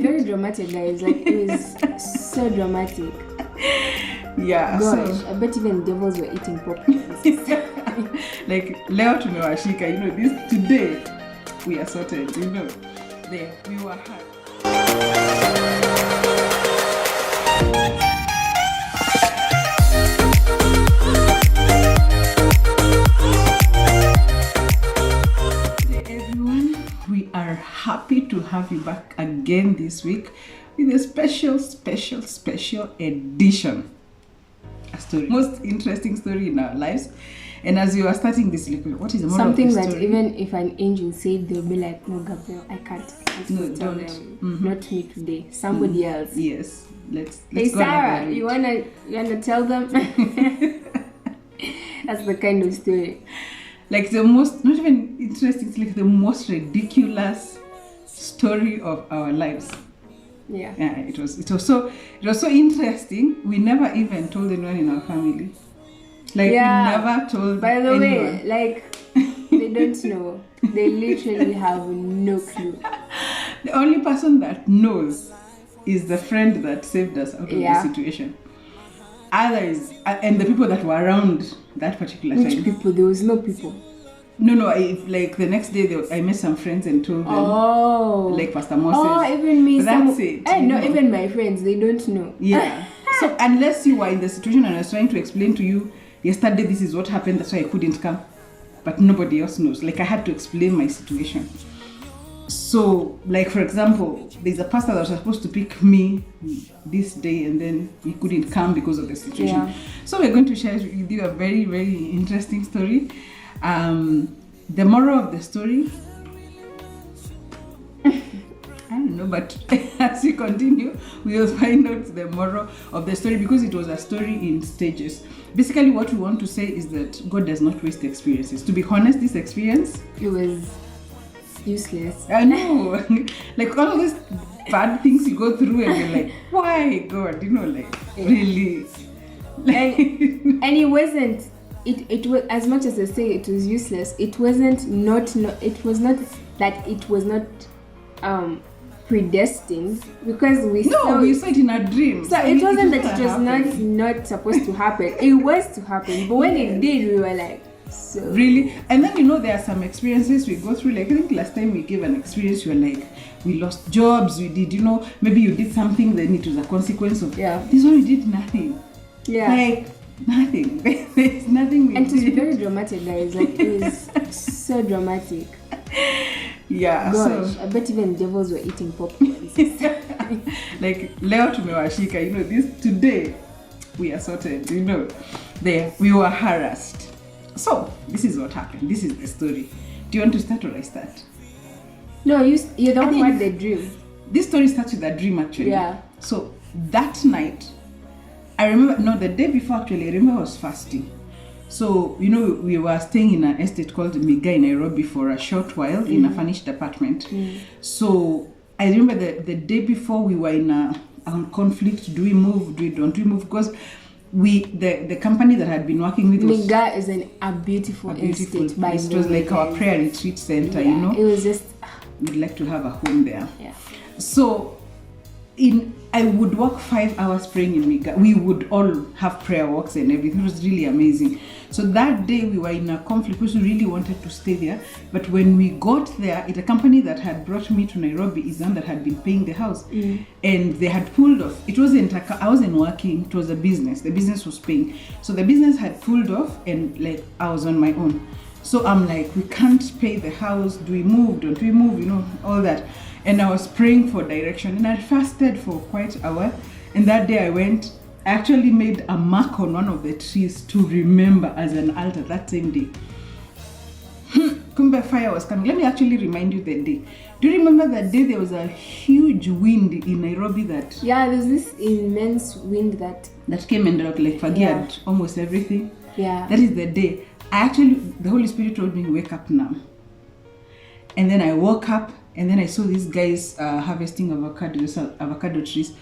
very dramatic, guys. Like, it was so dramatic. Yeah. Gosh, So I bet even devils were eating popcorns. like leo tumewashika, this today we are sorted, there we were hard. Everyone, we are happy to have you back again this week with a special edition. A story, most interesting story in our lives. And as you are starting this, what is the moral Something of the that story? even if an angel said, they'll be like, no, Gabriel, I can't No, tell don't. them. Not me today. Somebody else. Yes, let's Hey, go Sarah, ahead. you wanna tell them? That's the kind of story. Like the most, not even interesting, it's like the most ridiculous story of our lives. Yeah. Yeah, it was so interesting. We never even told anyone in our family. Like Yeah. we never told By the anyone. way, like, they don't know. They literally have no clue. The only person that knows is the friend that saved us out of Yeah. the situation. Others, and the people that were around that particular Which time. people? There was no people. No, like the next day, I met some friends and told them, Oh. like Pastor Moses. Oh, even me. That's it. No, even my friends, they don't know. Yeah. So unless you were in the situation and I was trying to explain to you, yesterday this is what happened, that's why I couldn't come. But nobody else knows. Like I had to explain my situation. So, like for example, there's a pastor that was supposed to pick me this day and then he couldn't come because of the situation. Yeah. So we're going to share with you a very, very interesting story. The moral of the story, I don't know, but as we continue, we will find out the moral of the story because it was a story in stages. Basically, what we want to say is that God does not waste experiences. To be honest, this experience, It was useless. I know, like all of these bad things you go through and you're like, why God, really? And it wasn't. It was, as much as I say it was useless. It wasn't it was not that it was not predestined, because we saw it in a dream. So it wasn't that it was not supposed to happen. It was to happen, but when it did, we were like, so really. And then there are some experiences we go through. Like I think last time we gave an experience, you were like, we lost jobs, we did, maybe you did something, then it was a consequence of. Yeah. This one we did nothing. Yeah. Like nothing. There's nothing we And it was did. very dramatic, guys. Like it was so dramatic. Yeah. Gosh, So I bet even devils were eating popcorns. like leo tumewashika, this today we are sorted, there we were harassed. So this is what happened. This is the story. Do you want to start or I start? No, you don't think- want the dream. This story starts with a dream actually. Yeah. So that night, I remember, the day before actually, I remember I was fasting. So, we were staying in an estate called Miga in Nairobi for a short while in a furnished apartment. So I remember the day before we were in a conflict. Do we move? Don't we move? Because the company that I had been working with was Miga is a beautiful estate. By it the was way, like our guys. prayer retreat center, Yeah, it was just We'd like to have a home there. yeah. So I would walk 5 hours praying in Miga. We would all have prayer walks and everything. It was really amazing. So that day we were in a conflict because we really wanted to stay there. But when we got there, the company that had brought me to Nairobi is one that had been paying the house. And they had pulled off. It wasn't, I wasn't working, it was a business. The business was paying. So the business had pulled off and like I was on my own. So I'm like, we can't pay the house. Do we move? Don't we move? All that. And I was praying for direction and I fasted for quite a while. And that day I actually made a mark on one of the trees to remember as an altar that same day. Kumbe fire was coming. Let me actually remind you the day. Do you remember that day there was a huge wind in Nairobi that... Yeah, there's this immense wind that came and like forget almost everything. Yeah. That is the day. The Holy Spirit told me, wake up now. And then I woke up and then I saw these guys harvesting avocado trees.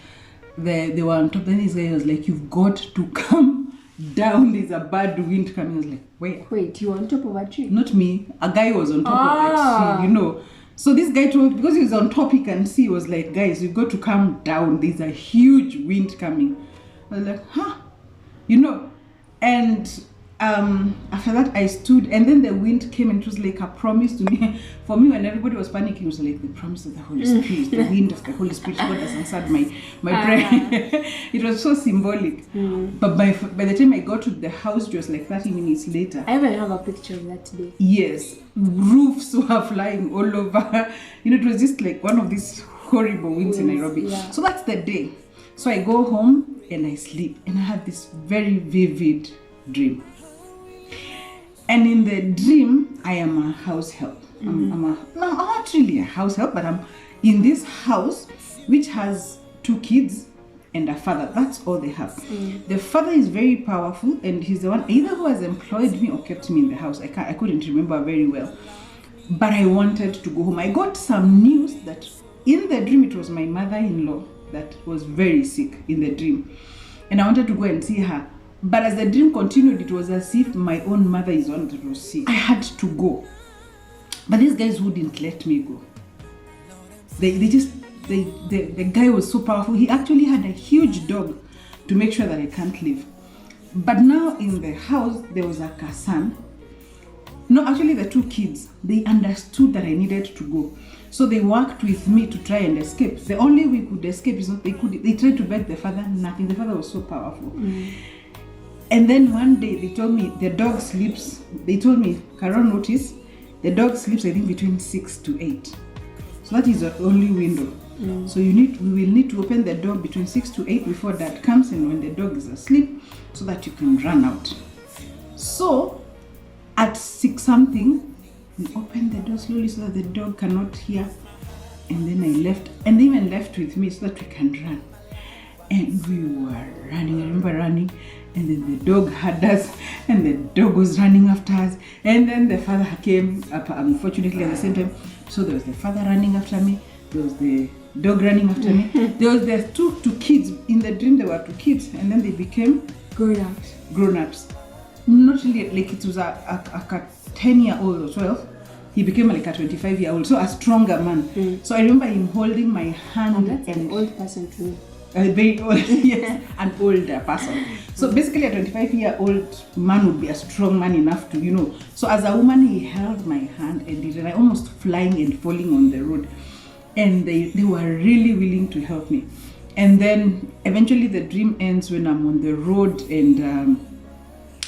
They were on top. Then this guy was like, you've got to come down. There's a bad wind coming. I was like, where? Wait, you were on top of a tree? Not me. A guy was on top of the tree, So this guy told, because he was on top, he can see, he was like, guys, you got to calm down. There's a huge wind coming. I was like, huh? You know, and after that I stood, and then the wind came, and it was like a promise to me. For me, when everybody was panicking, it was like the promise of the Holy Spirit, the wind of the Holy Spirit. God has answered my prayer. It was so symbolic. But by the time I got to the house, it was like 30 minutes later. I even have a picture of that today. Yes, roofs were flying all over. You know, it was just like one of these horrible winds in Nairobi. Yeah. So that's the day. So I go home and I sleep, and I had this very vivid dream. And in the dream, I am a house help. I'm not really a house help, but I'm in this house which has 2 kids and a father. That's all they have. The father is very powerful, and he's the one either who has employed me or kept me in the house. I couldn't remember very well. But I wanted to go home. I got some news that in the dream, it was my mother-in-law that was very sick in the dream. And I wanted to go and see her. But as the dream continued, it was as if my own mother is one that was sick. I had to go. But these guys wouldn't let me go. The guy was so powerful. He actually had a huge dog to make sure that I can't leave. But now in the house, there was a son. No, actually the 2 kids, they understood that I needed to go. So they worked with me to try and escape. The only way we could escape is not they tried to beg the father, nothing. The father was so powerful. And then one day they told me the dog sleeps. They told me, Carol, notice, the dog sleeps, I think, between 6 to 8. So that is the only window. So we will need to open the door between 6 to 8 before Dad comes, and when the dog is asleep, so that you can run out. So at 6 something, we opened the door slowly so that the dog cannot hear. And then I left, and they even left with me so that we can run. And we were running, I remember running, and then the dog had us, and the dog was running after us, and then the father came up, unfortunately, at the same time. So there was the father running after me, there was the dog running after me, there was the two kids. In the dream there were 2 kids, and then they became grown-ups. Not really, like it was a 10-year-old or 12. He became like a 25-year-old, so a stronger man. So I remember him holding my hand. That's an old person too. A very old, yes, an older person. So basically a 25-year-old man would be a strong man enough to, you know. So as a woman, he held my hand, and I almost flying and falling on the road. And they were really willing to help me. And then eventually the dream ends when I'm on the road, and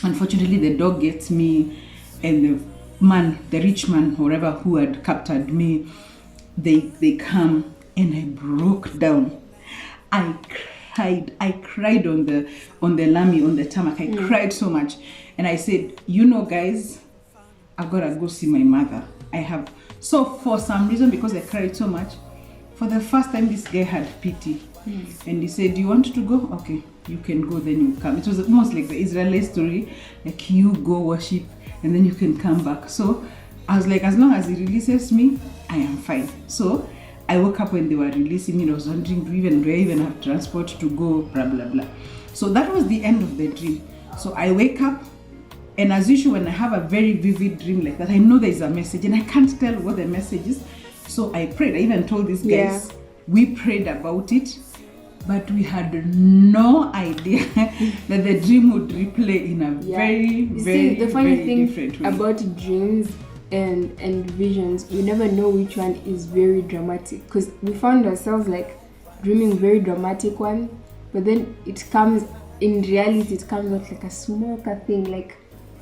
unfortunately the dog gets me, and the rich man, whoever who had captured me, they come, and I broke down. I cried on the lami, on the tarmac. I cried so much, and I said, you know, guys, I've got to go see my mother. So for some reason, because I cried so much, for the first time this guy had pity, and he said, do you want to go? Okay, you can go, then you come. It was almost like the Israeli story, like you go worship and then you can come back. So I was like, as long as he releases me, I am fine. So I woke up when they were releasing me, and I was wondering, do I even have transport to go, blah, blah, blah. So that was the end of the dream. So I wake up, and as usual, when I have a very vivid dream like that, I know there is a message, and I can't tell what the message is. So I prayed. I even told these guys, we prayed about it, but we had no idea that the dream would replay in a very, very, the funny very thing different way. About dreams and visions, you never know which one is very dramatic, because we found ourselves like dreaming very dramatic one, but then it comes in reality, it comes out like a small thing, like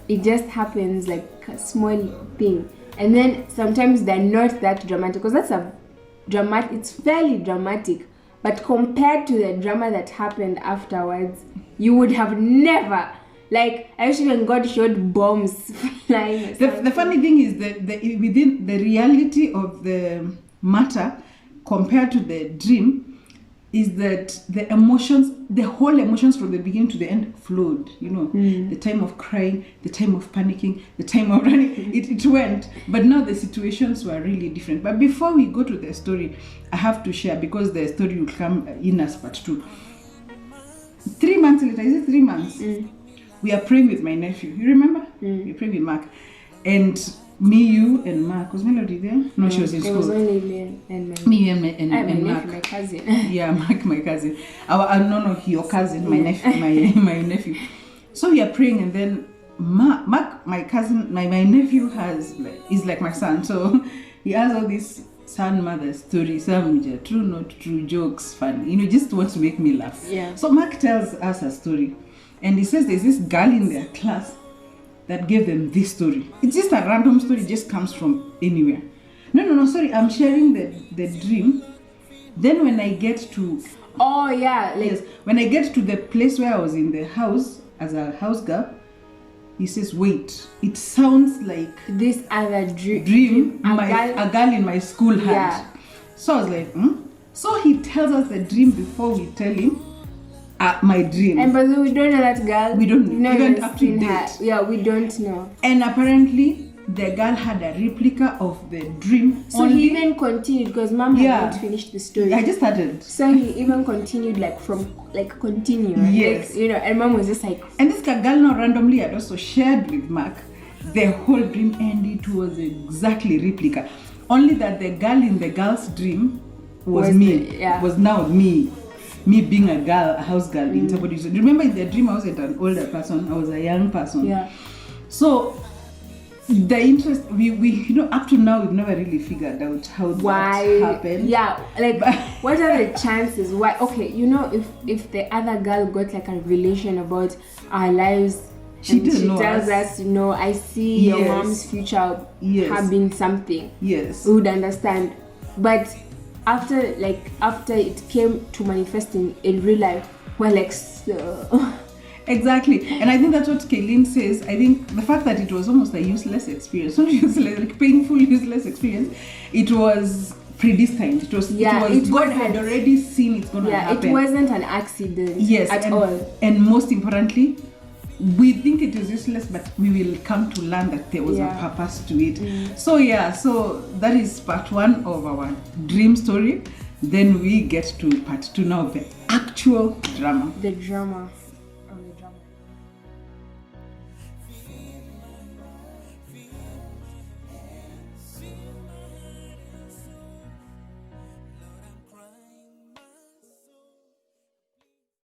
it just happens like a small thing, and then sometimes they're not that dramatic, because it's fairly dramatic, but compared to the drama that happened afterwards, you would have never. Like, I wish when God showed bombs flying. The funny thing is that within the reality of the matter compared to the dream is that the whole emotions from the beginning to the end flowed. You know, the time of crying, the time of panicking, the time of running, it went. But now the situations were really different. But before we go to the story, I have to share, because the story will come in as part 2. 3 months later, is it 3 months? We are praying with my nephew. You remember? We prayed with Mark. And Me, you, and Mark. Was Melody there? No, she was in There was school. only me and my Me and my Mark. nephew, my cousin. Yeah, Mark, my cousin. No, your cousin, my nephew, my nephew. So we are praying, and then Mark, my cousin, my nephew is like my son. So he has all these son mother stories, some true, not true, jokes, fun. Just wants to make me laugh. Yeah. So Mark tells us a story, and he says there's this girl in their class that gave them this story. It's just a random story, it just comes from anywhere. No, sorry, I'm sharing the dream. Then when I get to Oh yeah, like yes, when I get to the place where I was in the house as a house girl, he says, wait, it sounds like this other dream a girl in my school had. Yeah. So I was like, So he tells us the dream before we tell him my dream. And but we don't know that girl. We don't We've never even up to seen her. date. Yeah, we don't know. And apparently the girl had a replica of the dream. So he even continued because mom had not finished the story. I just started. So he even continued continue. Yes. And mom was just like, and this girl now randomly had also shared with Mark the whole dream, and it was exactly replica. Only that the girl in the girl's dream was me. Was now me being a girl, a house girl in somebody's. Remember in the dream I wasn't an older person, I was a young person. Yeah. So the interest we up to now we've never really figured out how that happened. Yeah, like what are the chances? Why? Okay, if the other girl got like a revelation about our lives, she tells us, I see your mom's future having something. Yes, we would understand. But after it came to manifesting in real life, we're like, so. Exactly, and I think that's what Kaylin says. I think the fact that it was almost a useless experience, not useless, like painful, useless experience, it was predestined. It was God had already seen it's going to happen. It wasn't an accident at all. And most importantly, we think it is useless, but we will come to learn that there was a purpose to it. So that is part one of our dream story. Then we get to part two now, the actual drama. The drama.